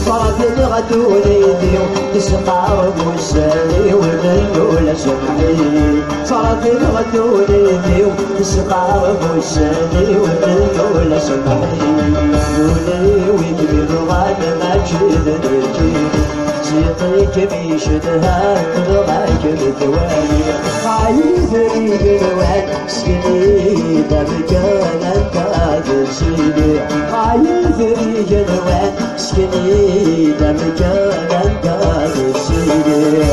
صارت الغدولي ديو تسقى ربو السالي والدنيو جمعي صارت الغدولي فيهم تسقى بوساني والدولة سمعي دولي ويكبر غانا ما جيد الجيل زيطيك بيشدها تبغاك بثواني عايز ريق الوعد سكني دمكان انت تسيدي عايز ريق الوعد سكني دمكان انت تسيدي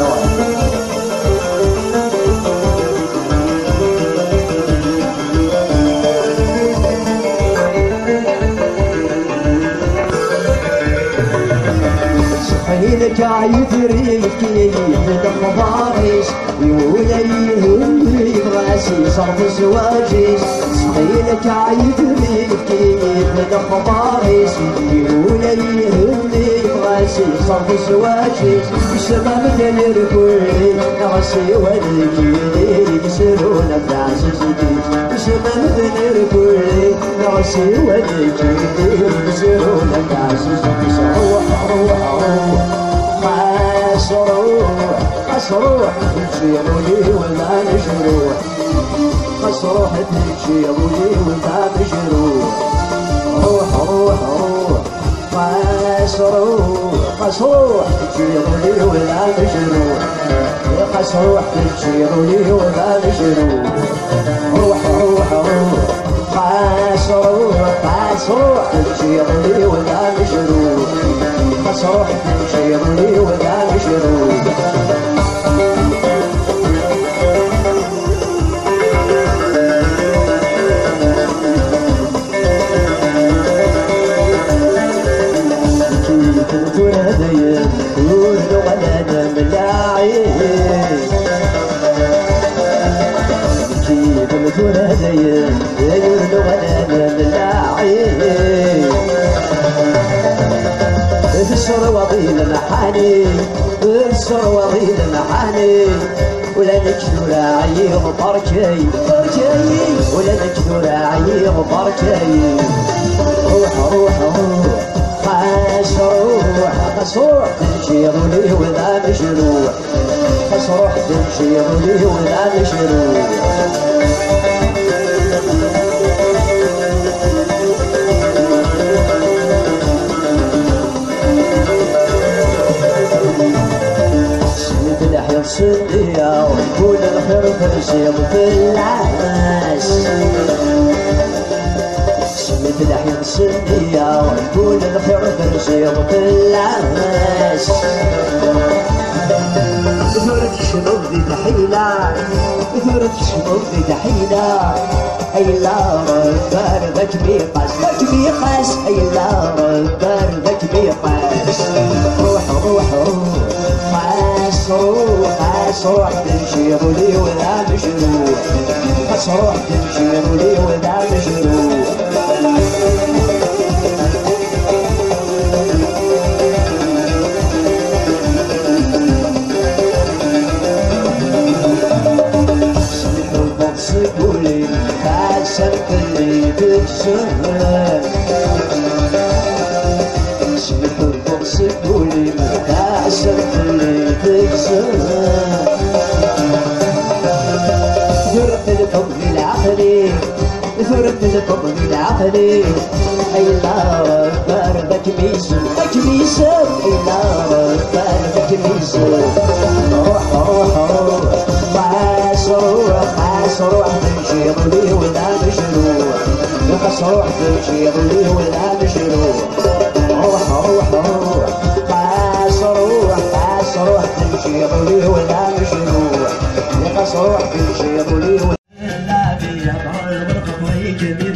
لك عيثري كيف دم فارس ويوليه راسي صرف الزواجيس صحيلك عيثري كيف دم فارس ويوليه راسي صرف الزواجيس بسبب الركولي راسي والكيلي يسرون بعزيز الدين بسبب الركولي راسي والكيلي يسرون بعزيز الدين روح تمشي يا ابوي ولا مجروح روح تمشي يا ابوي ولا مجروح روح روح روح روح تمشي يا ابوي ولا مجروح روح تمشي يا ابوي ولا مجروح روح روح روح تمشي يا ابوي ولا مجروح روح تمشي يا ابوي ولا مجروح السروضيل محاني السروضيل محاني ولا نكثر عيب بركي ولا نكثر عيب بركي روح روح روح تمشي ظلي ولا مجروح روح تمشي ظلي ولا مجروح السندية ونقول الخير فرسيم في العاش سميت لحية السندية ونقول الخير فرسيم في العاش ثورة الشباب ذي تحيلة ثورة الشباب ذي تحيلة أي لا ربار ذاك بيقاس أي لا ربار ذاك بيقاس روح روح روح تمشي ظلي ولا مجروح روح تمشي ظلي ولا مجروح سمح البطس قولي فعسلت اللي تكسر سمح البطس قولي فعسلت اللي تكسر ثرت الفضل العقلي أي لا ربار بكميس أي لا ربار بكميس روح روح تمشي ظلي ولا مجروح روح تمشي ظلي ولا مجروح روح تمشي ظلي ولا مجروح روح تمشي ظلي ولا مجروح